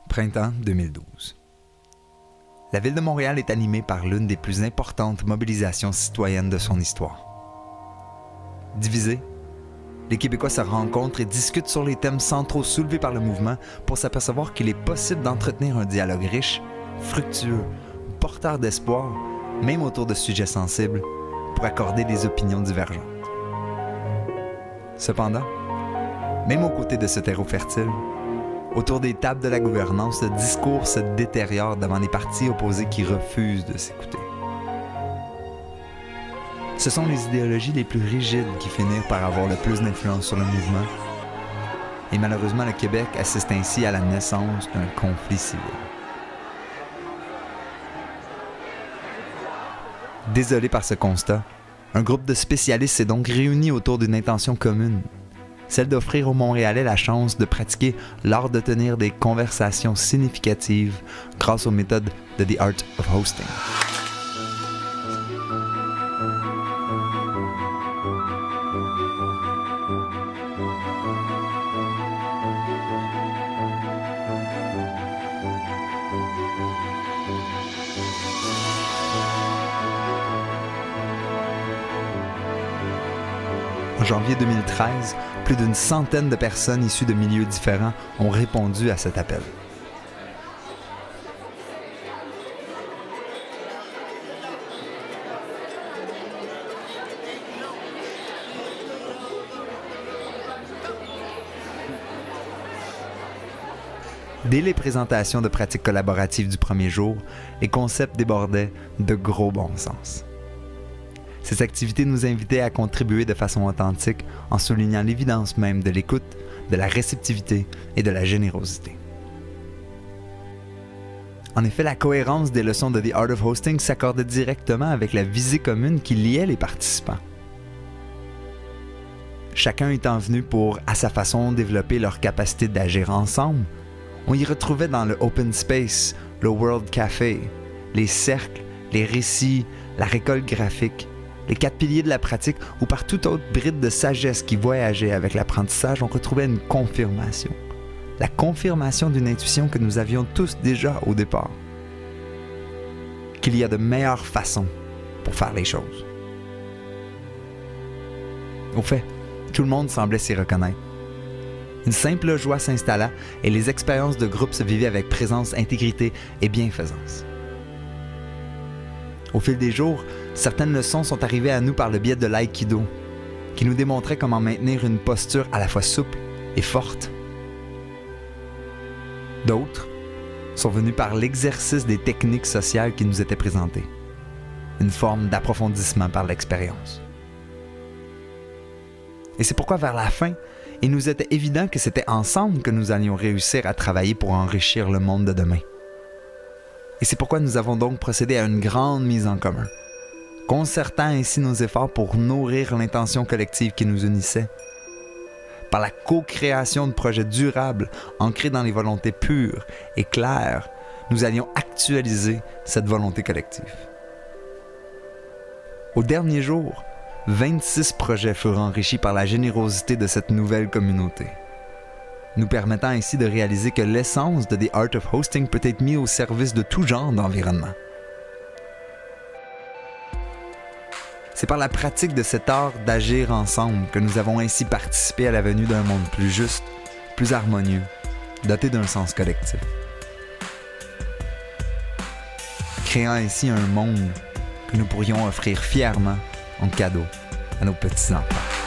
Printemps 2012. La ville de Montréal est animée par l'une des plus importantes mobilisations citoyennes de son histoire. Divisés, les Québécois se rencontrent et discutent sur les thèmes centraux soulevés par le mouvement pour s'apercevoir qu'il est possible d'entretenir un dialogue riche, fructueux, porteur d'espoir, même autour de sujets sensibles, pour accorder des opinions divergentes. Cependant, même aux côtés de ce terreau fertile, autour des tables de la gouvernance, le discours se détériore devant les partis opposés qui refusent de s'écouter. Ce sont les idéologies les plus rigides qui finirent par avoir le plus d'influence sur le mouvement. Et malheureusement, le Québec assiste ainsi à la naissance d'un conflit civil. Désolé par ce constat, un groupe de spécialistes s'est donc réuni autour d'une intention commune, celle d'offrir aux Montréalais la chance de pratiquer l'art de tenir des conversations significatives grâce aux méthodes de The Art of Hosting. En janvier 2013, plus d'une centaine de personnes issues de milieux différents ont répondu à cet appel. Dès les présentations de pratiques collaboratives du premier jour, les concepts débordaient de gros bon sens. Ces activités nous invitaient à contribuer de façon authentique en soulignant l'évidence même de l'écoute, de la réceptivité et de la générosité. En effet, la cohérence des leçons de The Art of Hosting s'accordait directement avec la visée commune qui liait les participants. Chacun étant venu pour, à sa façon, développer leur capacité d'agir ensemble, on y retrouvait dans le Open Space, le World Café, les cercles, les récits, la récolte graphique, les 4 piliers de la pratique ou par toute autre bride de sagesse qui voyageait avec l'apprentissage, on retrouvait une confirmation. La confirmation d'une intuition que nous avions tous déjà au départ. Qu'il y a de meilleures façons pour faire les choses. Au fait, tout le monde semblait s'y reconnaître. Une simple joie s'installa et les expériences de groupe se vivaient avec présence, intégrité et bienfaisance. Au fil des jours, certaines leçons sont arrivées à nous par le biais de l'aïkido, qui nous démontrait comment maintenir une posture à la fois souple et forte. D'autres sont venues par l'exercice des techniques sociales qui nous étaient présentées, une forme d'approfondissement par l'expérience. Et c'est pourquoi vers la fin, il nous était évident que c'était ensemble que nous allions réussir à travailler pour enrichir le monde de demain. Et c'est pourquoi nous avons donc procédé à une grande mise en commun, concertant ainsi nos efforts pour nourrir l'intention collective qui nous unissait. Par la co-création de projets durables, ancrés dans les volontés pures et claires, nous allions actualiser cette volonté collective. Au dernier jour, 26 projets furent enrichis par la générosité de cette nouvelle communauté, nous permettant ainsi de réaliser que l'essence de The Art of Hosting peut être mise au service de tout genre d'environnement. C'est par la pratique de cet art d'agir ensemble que nous avons ainsi participé à la venue d'un monde plus juste, plus harmonieux, doté d'un sens collectif. Créant ainsi un monde que nous pourrions offrir fièrement en cadeau à nos petits-enfants.